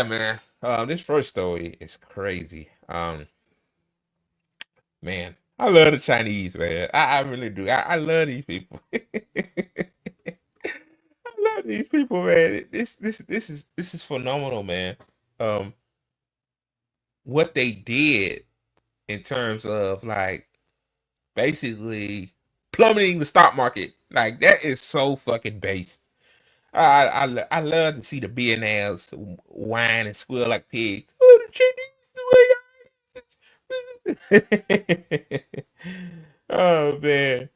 yeah, man. This first story is crazy. Man, I love the Chinese, man. I really do. I love these people. I love these people, man. This is phenomenal, man. Um, what they did in terms of like basically plummeting the stock market, like that is so fucking base. I love to see the billionaires whine and squeal like pigs. Oh, the Chinese. Oh man.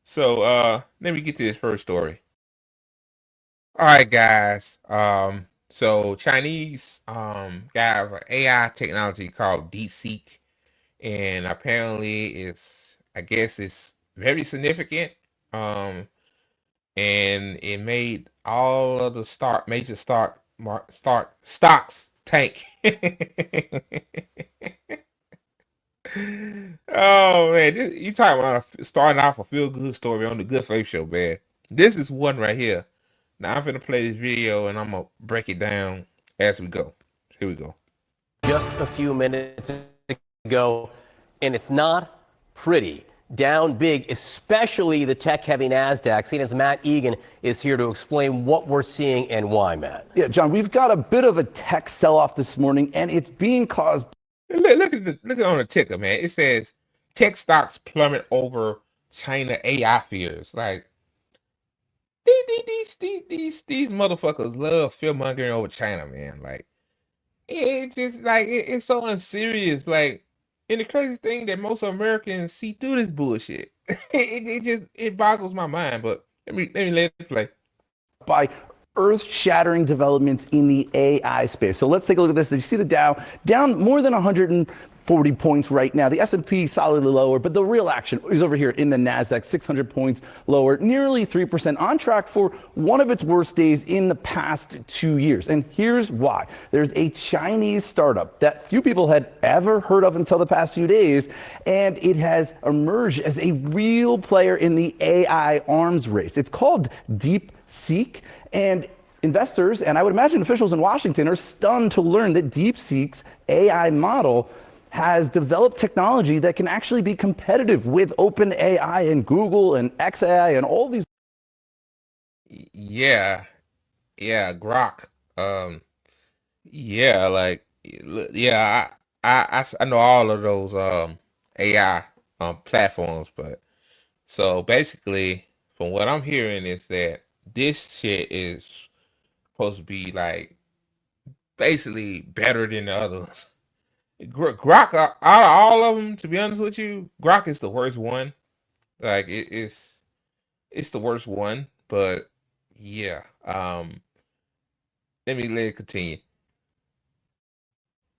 So let me get to this first story. All right, guys. So Chinese guys an AI technology called Deepseek, and apparently I guess it's very significant. Um, and it made all of the stocks tank. Oh man, you talking about starting off a feel good story on the Good Safe Show, man. This is one right here. Now I'm gonna play this video and I'm gonna break it down as we go. Here we go. Just a few minutes ago, and it's not pretty. Down big, especially the tech-heavy NASDAQ. CNN's Matt Egan is here to explain what we're seeing and why, Matt. Yeah, John, we've got a bit of a tech sell-off this morning, and it's being caused. Look at on the ticker, man. It says tech stocks plummet over China AI fears. Like these motherfuckers love fear mongering over China, man. Like it's just like it's so unserious. Like, and the crazy thing that most Americans see through this bullshit. It boggles my mind. But let it play. By earth-shattering developments in the AI space. So let's take a look at this. Did you see the Dow down more than 140 points right now? The S&P solidly lower, but the real action is over here in the NASDAQ, 600 points lower, nearly 3%, on track for one of its worst days in the past 2 years. And here's why. There's a Chinese startup that few people had ever heard of until the past few days, and it has emerged as a real player in the AI arms race. It's called Deepseek. And investors, and I would imagine officials in Washington, are stunned to learn that Deepseek's AI model has developed technology that can actually be competitive with OpenAI and Google and XAI and all these. Yeah, yeah, Grok. Yeah, like yeah, I know all of those AI platforms, but so basically, from what I'm hearing is that this shit is supposed to be like basically better than the others. Grok, out of all of them, to be honest with you, Grok is the worst one. Like it's the worst one. But yeah, let it continue.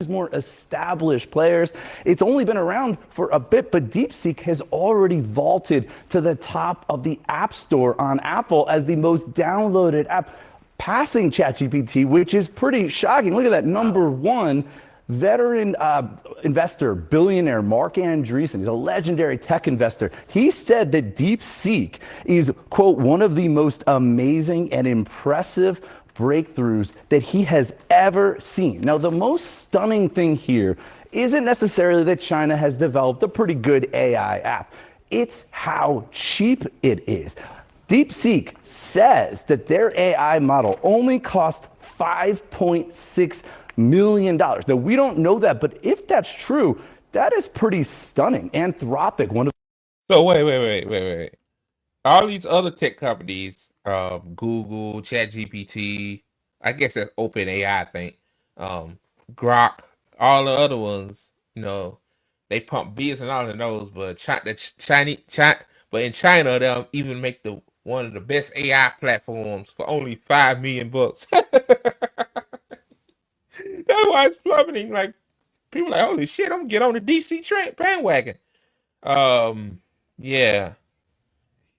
More established players. It's only been around for a bit, but Deepseek has already vaulted to the top of the App Store on Apple as the most downloaded app, passing ChatGPT, which is pretty shocking. Look at that, number one. Veteran investor, billionaire Mark Andreessen, he's a legendary tech investor. He said that DeepSeek is, quote, one of the most amazing and impressive breakthroughs that he has ever seen. Now, the most stunning thing here isn't necessarily that China has developed a pretty good AI app. It's how cheap it is. Deepseek says that their AI model only cost $5.6 million. Now, we don't know that, but if that's true, that is pretty stunning. Anthropic, one of. So wait. All these other tech companies, Google, ChatGPT, I guess that's OpenAI, I think, Grok, all the other ones, they pump billions and all of those, but but in China, they'll even make the one of the best AI platforms for only $5 million. That's why it's plummeting. Like people are like, holy shit, I'm gonna get on the DC bandwagon. Yeah.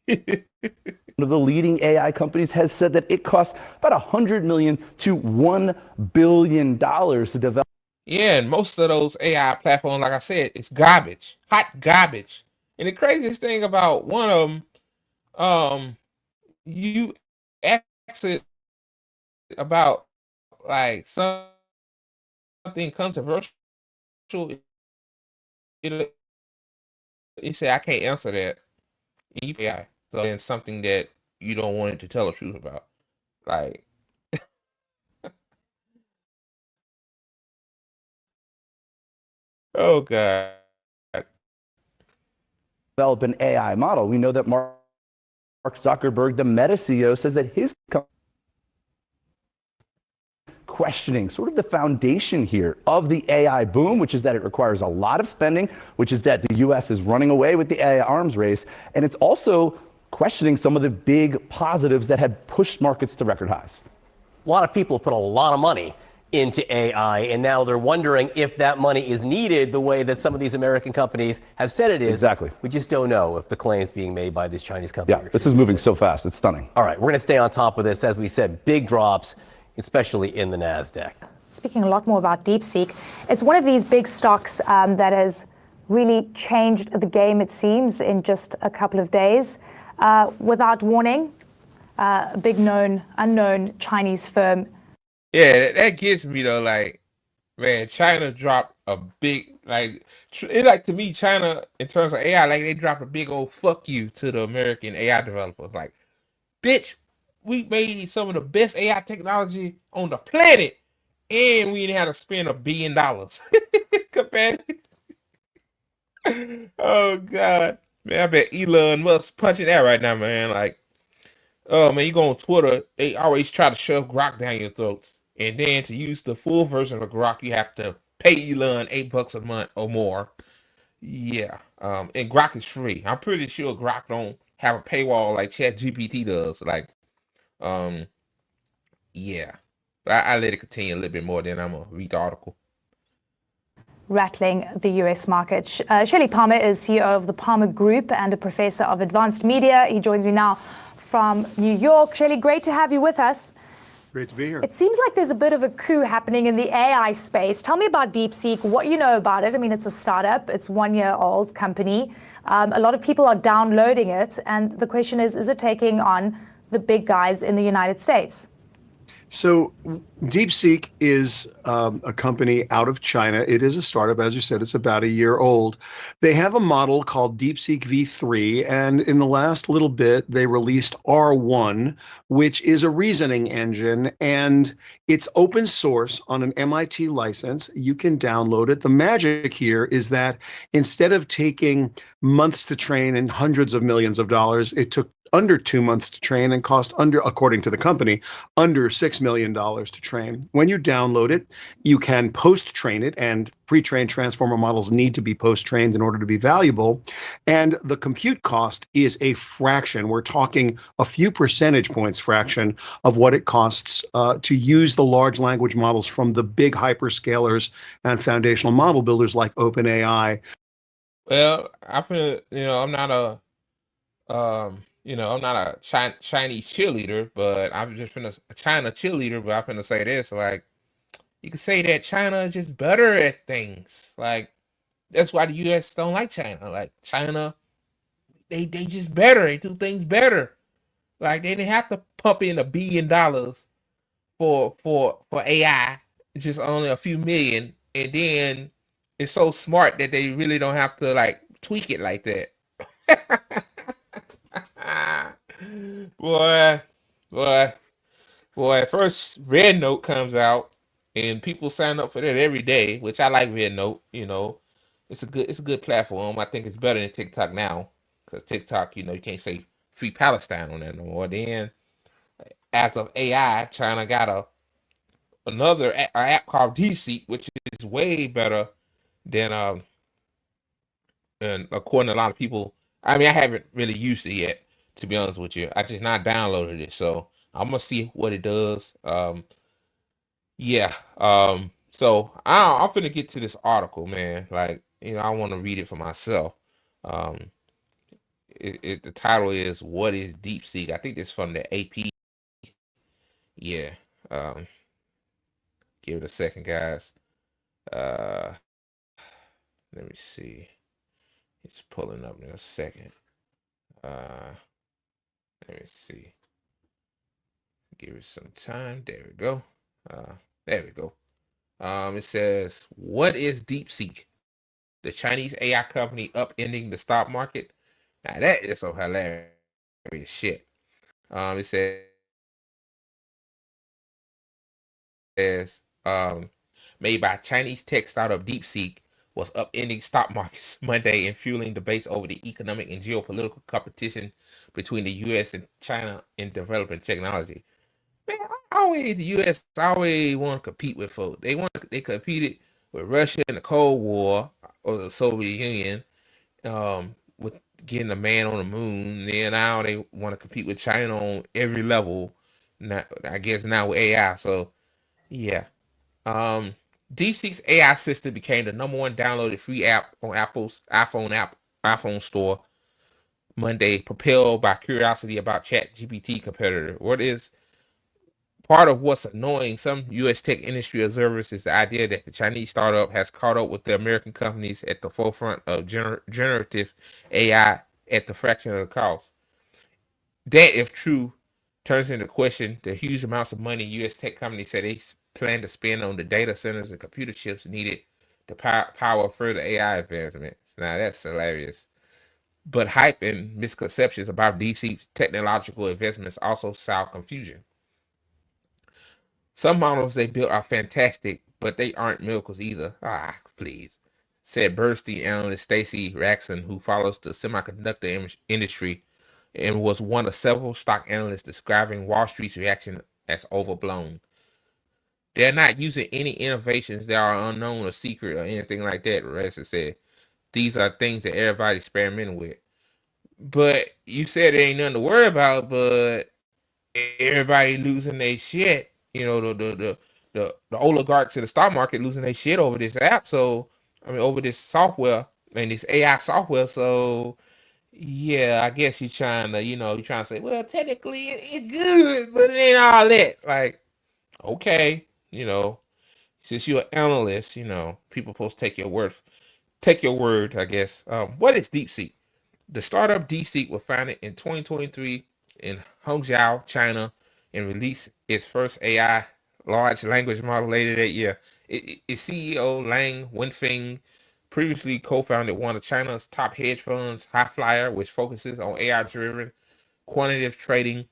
One of the leading AI companies has said that it costs about $100 million to $1 billion to develop. Yeah, and most of those AI platforms, like I said, it's garbage, hot garbage. And the craziest thing about one of them, you ask it about like something something controversial, it it say I can't answer that. You AI. So then something that you don't want it to tell the truth about. Like, oh God. Develop an AI model. We know that Mark Zuckerberg, the Meta CEO, says that his company questioning sort of the foundation here of the AI boom, which is that it requires a lot of spending, which is that the US is running away with the AI arms race. And it's also questioning some of the big positives that had pushed markets to record highs. A lot of people put a lot of money into AI, and now they're wondering if that money is needed the way that some of these American companies have said it is. Exactly. We just don't know if the claims being made by these Chinese companies. Yeah, this is moving so fast. It's stunning. All right, we're going to stay on top of this. As we said, big drops, especially in the NASDAQ. Speaking a lot more about Deepseek, it's one of these big stocks that has really changed the game, it seems, in just a couple of days. Without warning, a big unknown Chinese firm. Yeah, that gets me though. Like, man, China dropped a big like to me, China in terms of AI, like they dropped a big old fuck you to the American AI developers. Like, bitch, we made some of the best AI technology on the planet, and we didn't have to spend $1 billion compared. Oh God, man, I bet Elon Musk punching that right now, man. Like, oh man, you go on Twitter, they always try to shove Grok down your throats. And then to use the full version of Grok, you have to pay Elon $8 a month or more. Yeah. And Grok is free. I'm pretty sure Grok don't have a paywall like ChatGPT does. Like, um, yeah. I let it continue a little bit more, then I'm gonna read the article. Rattling the US market. Shirley Palmer is CEO of the Palmer Group and a professor of advanced media. He joins me now from New York. Shirley, great to have you with us. Great to be here. It seems like there's a bit of a coup happening in the AI space. Tell me about Deepseek, what you know about it. I mean, it's a startup, it's 1-year-old company. A lot of people are downloading it. And the question is it taking on the big guys in the United States? So Deepseek is a company out of China. It is a startup. As you said, it's about a year old. They have a model called Deepseek V3, and in the last little bit, they released R1, which is a reasoning engine, and it's open source on an MIT license. You can download it. The magic here is that instead of taking months to train and hundreds of millions of dollars, it took under 2 months to train and cost under, according to the company, under $6 million to train. When you download it, you can post-train it, and pre-trained transformer models need to be post-trained in order to be valuable. And the compute cost is a fraction. We're talking a few percentage points fraction of what it costs to use the large language models from the big hyperscalers and foundational model builders like OpenAI. Well, I'm not a I'm not a Chinese cheerleader, but I'm just finna a China cheerleader. But I'm finna say this: like, you can say that China is just better at things. Like, that's why the U.S. don't like China. Like, China, they just better. They do things better. Like, they didn't have to pump in $1 billion for AI. It's just only a few million, and then it's so smart that they really don't have to like tweak it like that. boy, boy, boy. First, Red Note comes out, and people sign up for that every day, which I like Red Note. It's a good platform. I think it's better than TikTok now, because TikTok, you can't say free Palestine on that no more. Then, as of AI, China got another app called Deepseek, which is way better than and according to a lot of people. I mean, I haven't really used it yet, to be honest with you. I just not downloaded it, so I'm gonna see what it does. Yeah. So I'm finna get to this article, man. Like, I want to read it for myself. Um, the title is "What is DeepSeek?" I think it's from the AP. Yeah. Um, give it a second, guys. Uh, let me see. It's pulling up in a second. Uh, let me see. Give it some time. There we go. There we go. It says, "What is DeepSeek? The Chinese AI company upending the stock market." Now that is some hilarious shit. It says, made by Chinese tech startup DeepSeek was upending stock markets Monday and fueling debates over the economic and geopolitical competition between the U.S. and China in developing technology. Man, the U.S. always want to compete with folks. They competed with Russia in the Cold War or the Soviet Union, with getting a man on the moon. Then now they want to compete with China on every level. Now, I guess now with AI. So yeah. Um, DeepSeek's AI system became the #1 downloaded free app on Apple's iPhone store Monday, propelled by curiosity about ChatGPT competitor. What is part of what's annoying some U.S. tech industry observers is the idea that the Chinese startup has caught up with the American companies at the forefront of generative AI at the fraction of the cost. That, if true, turns into question the huge amounts of money U.S. tech companies say they plan to spend on the data centers and computer chips needed to power further AI advancements. Now, that's hilarious. But hype and misconceptions about DC's technological investments also sow confusion. Some models they built are fantastic, but they aren't miracles either. Ah, please, said Bernstein analyst Stacy Raxon, who follows the semiconductor industry and was one of several stock analysts describing Wall Street's reaction as overblown. They're not using any innovations that are unknown or secret or anything like that, Raxon said. These are things that everybody's experimenting with. But you said there ain't nothing to worry about, but everybody losing their shit. You know, the oligarchs in the stock market losing their shit over this app. So I mean, over this software and this AI software. So yeah, I guess you're trying to, you're trying to say, well, technically it's good, but it ain't all that. Like, okay, since you're an analyst, people supposed to take your word, I guess. What is DeepSeek? The startup DeepSeek was founded in 2023 in Hangzhou, China, and released its first AI large language model later that year. Its CEO, Lang Wenfeng, previously co-founded one of China's top hedge funds, Highflyer, which focuses on AI-driven quantitative trading.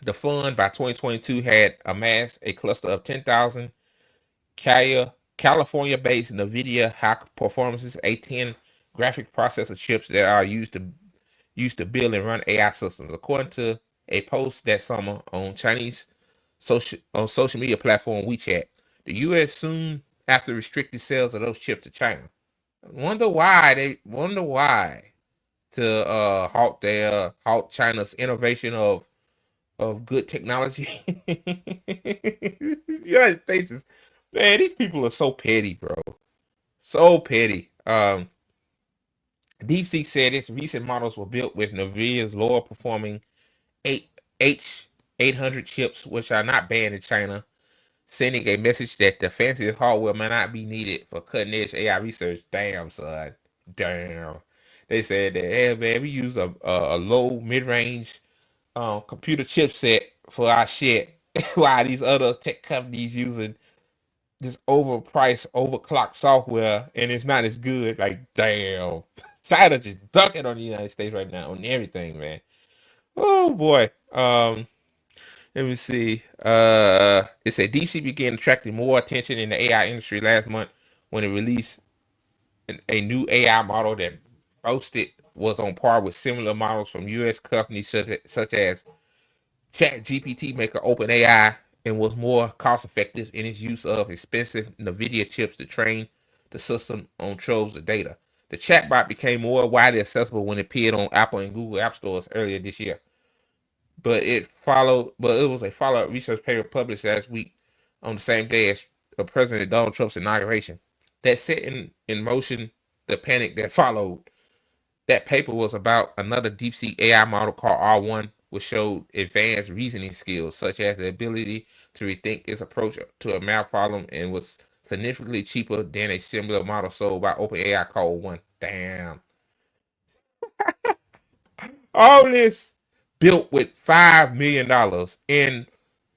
The fund by 2022 had amassed a cluster of 10,000 California-based NVIDIA high-performance A10 graphic processor chips that are used to build and run AI systems. According to a post that summer on Chinese social media platform WeChat, the U.S. soon after restricted sales of those chips to China. Wonder why to halt China's innovation of good technology. United States is, man, these people are so petty, bro. So petty. DeepSeek said its recent models were built with NVIDIA's lower performing 8 H800 chips, which are not banned in China, sending a message that the fancy hardware may not be needed for cutting edge AI research. Damn, son. Damn. They said that, hey, man, we use a low mid range computer chipset for our shit, while these other tech companies using this overpriced, overclocked software, and it's not as good. Like, damn. China just ducking on the United States right now on everything, man. Oh boy. Let me see. It said DeepSeek began attracting more attention in the AI industry last month when it released a new AI model that boasted was on par with similar models from U.S. companies such as ChatGPT maker OpenAI, and was more cost effective in its use of expensive NVIDIA chips to train the system on troves of data. The chatbot became more widely accessible when it appeared on Apple and Google app stores earlier this year. But it was a follow-up research paper published last week on the same day as President Donald Trump's inauguration that set in motion the panic that followed. That paper was about another DeepSeek AI model called R1, which showed advanced reasoning skills, such as the ability to rethink its approach to a math problem, and was significantly cheaper than a similar model sold by OpenAI called One. Damn. All this built with $5 million in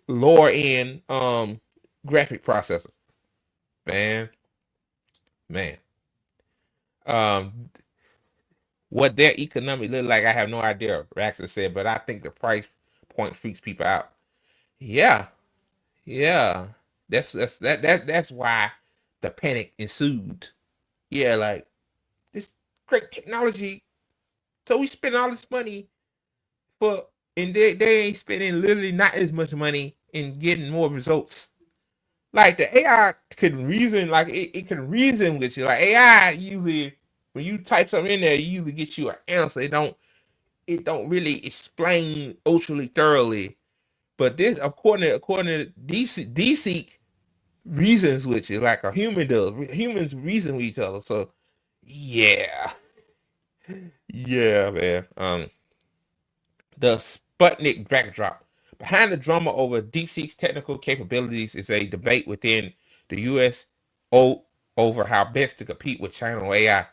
lower end graphic processor. man, man. Um, what their economy look like, I have no idea. Raxa said, but I think the price point freaks people out. Yeah, yeah. That's why the panic ensued. Yeah, like this great technology. So we spend all this money for, and they ain't spending literally not as much money in getting more results. Like the AI can reason, like it can reason with you. Like AI usually, when you type something in there, you usually get you an answer. It don't really explain ultra thoroughly. But this, according to Deepseek reasons with you like a human does. Humans reason with each other. So yeah, yeah, man. The Sputnik backdrop. Behind the drama over DeepSeek's technical capabilities is a debate within the U.S. Over how best to compete with China on AI.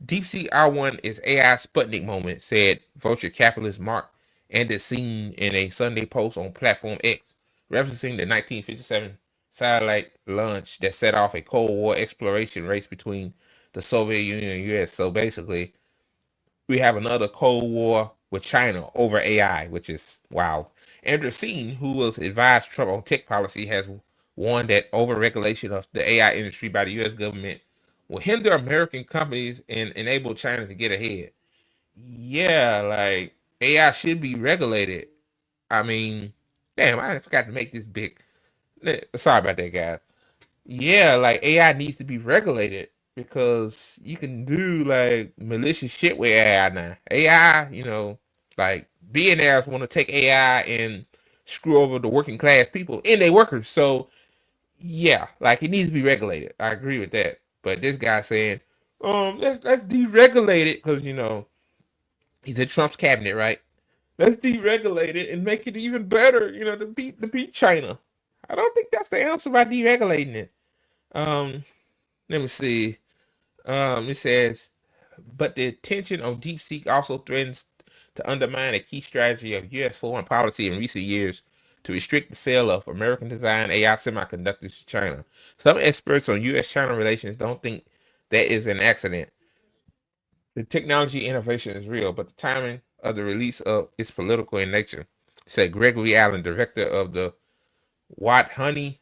DeepSeek R1 is AI Sputnik moment, said venture capitalist Mark Anderson in a Sunday post on Platform X, referencing the 1957 satellite launch that set off a Cold War exploration race between the Soviet Union and U.S. So basically, we have another Cold War with China over AI, which is wow. Andrew Sean, who was advised Trump on tech policy, has warned that overregulation of the AI industry by the U.S. government will hinder American companies and enable China to get ahead. Yeah, like AI should be regulated. I mean, damn, I forgot to make this big. Sorry about that, guys. Yeah, like AI needs to be regulated because you can do like malicious shit with AI now. AI, like billionaires want to take AI and screw over the working class people and they workers. So yeah, like it needs to be regulated. I agree with that. But this guy saying, let's deregulate it because he's in Trump's cabinet, right? Let's deregulate it and make it even better, to beat China. I don't think that's the answer by deregulating it. Um, Let me see. It says, but the attention on DeepSeek also threatens to undermine a key strategy of U.S. foreign policy in recent years to restrict the sale of American-designed AI semiconductors to China. Some experts on U.S.-China relations don't think that is an accident. The technology innovation is real, but the timing of the release of is political in nature, said Gregory Allen, director of the Wathani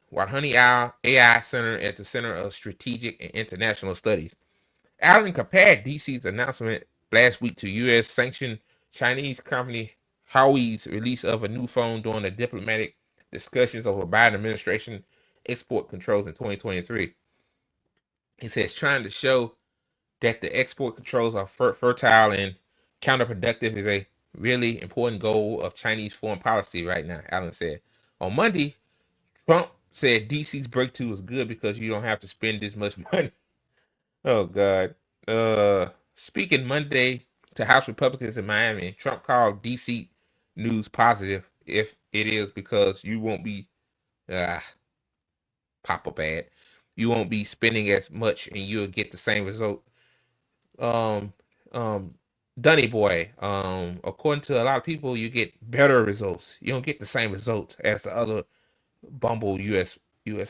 AI Center at the Center of Strategic and International Studies. Allen compared DC's announcement last week to U.S. sanctioned Chinese company Huawei's release of a new phone during the diplomatic discussions over Biden administration export controls in 2023. He says trying to show that the export controls are fertile and counterproductive is a really important goal of Chinese foreign policy right now, Allen said. On Monday, Trump said DC's breakthrough was good because you don't have to spend this much money. Oh God. Speaking Monday to House Republicans in Miami, Trump called DC news positive if it is because you won't be uh Papa bad. You won't be spending as much and you'll get the same result. Um um Dunny boy, according to a lot of people, you get better results. You don't get the same results as the other Bumble US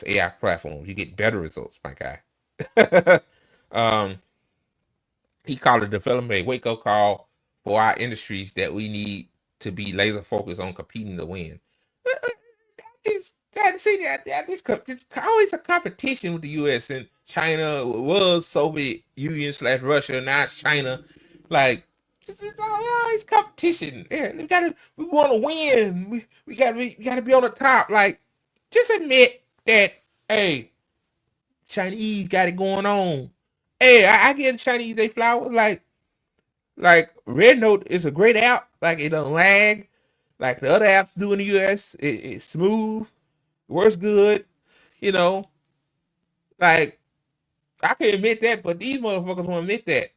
AI platforms. You get better results, my guy. um he called the development a wake-up call for our industries that we need to be laser focused on competing to win. It's that see that it's always a competition with the U.S. and China was Soviet Union / Russia, now it's China. Like it's always competition. Yeah, we want to win. We gotta be on the top. Like just admit that. Hey, Chinese got it going on. Hey, I get Chinese they flowers like Red Note is a great app. Like it don't lag. Like the other apps do in the US, it's smooth, works good. You know, like I can admit that, but these motherfuckers won't admit that.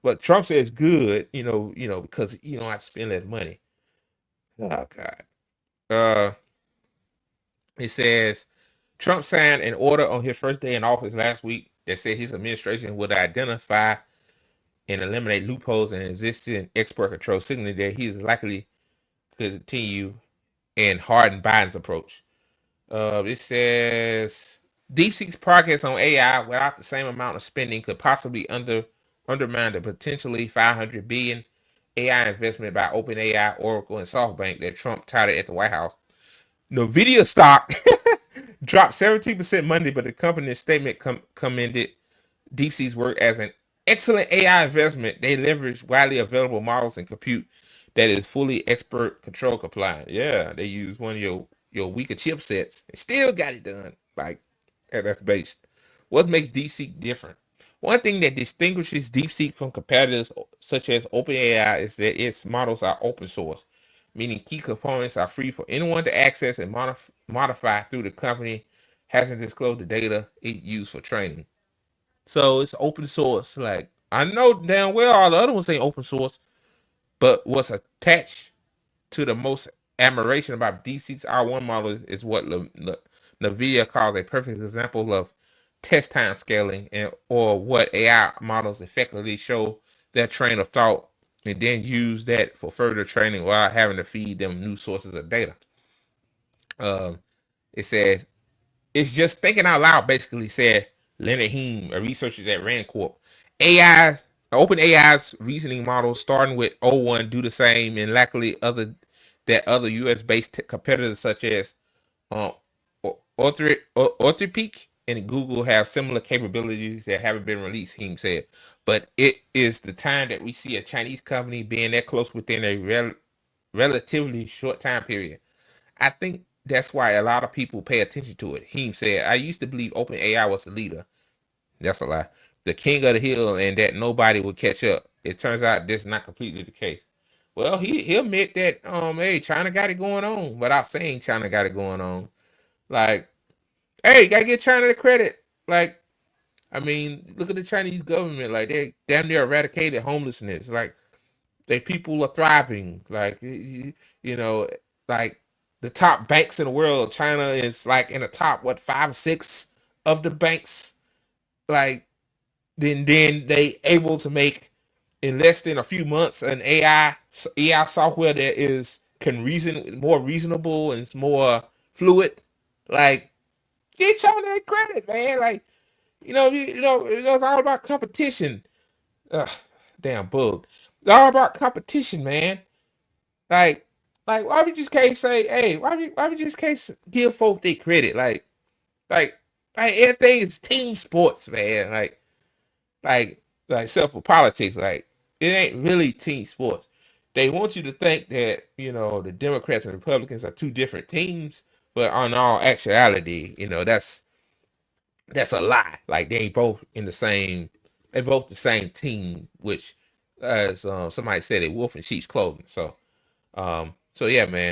But Trump says good. Because you don't have to spend that money. Oh God. Uh, it says Trump signed an order on his first day in office last week that said his administration would identify and eliminate loopholes in existing export control, signaling that he is likely to continue and harden Biden's approach. It says DeepSeek's progress on AI without the same amount of spending could possibly undermine the potentially 500 billion AI investment by OpenAI, Oracle, and SoftBank that Trump touted at the White House. Nvidia stock dropped 17% Monday, but the company's statement commended DeepSeek's work as an excellent AI investment. They leverage widely available models and compute that is fully expert control compliant. Yeah, they use one of your weaker chipsets and still got it done. Like, that's based. What makes DeepSeek different? One thing that distinguishes DeepSeek from competitors such as OpenAI is that its models are open source, meaning key components are free for anyone to access and modify through the company hasn't disclosed the data it used for training. So it's open source. Like, I know damn well all the other ones ain't open source, but what's attached to the most admiration about DeepSeek's R1 model is what NVIDIA calls a perfect example of test time scaling, or what AI models effectively show their train of thought and then use that for further training without having to feed them new sources of data. Um, it says it's just thinking out loud. Basically, said Leonard Heem, a researcher at Rand Corp. AI, OpenAI's reasoning models, starting with O1, do the same, and likely other U.S. based competitors such as um, Orthropeak and Google have similar capabilities that haven't been released, Heem said. But it is the time that we see a Chinese company being that close within a relatively short time period. I think that's why a lot of people pay attention to it. Heem said, I used to believe OpenAI was the leader. That's a lie. The king of the hill, and that nobody would catch up. It turns out this is not completely the case. Well, he admit that hey, China got it going on without saying China got it going on. Like, hey, gotta give China the credit. Like, I mean, look at the Chinese government. Like, they damn near eradicated homelessness. Like, they people are thriving. Like, you know, like the top banks in the world, China is like in the top, what, 5 or 6 of the banks. Like, then they able to make in less than a few months an AI software that can reason more reasonable and it's more fluid. Like, get China that credit, man. Like, it's all about competition. Ugh, damn bug. It's all about competition, man. Like, why we just can't say, hey, why we just can't give folks their credit? Like, everything is team sports, man. Like, except for politics, like, it ain't really team sports. They want you to think that the Democrats and Republicans are two different teams, but on all actuality, that's a lie. Like, they both the same team, which, as somebody said, a wolf in sheep's clothing. So yeah, man.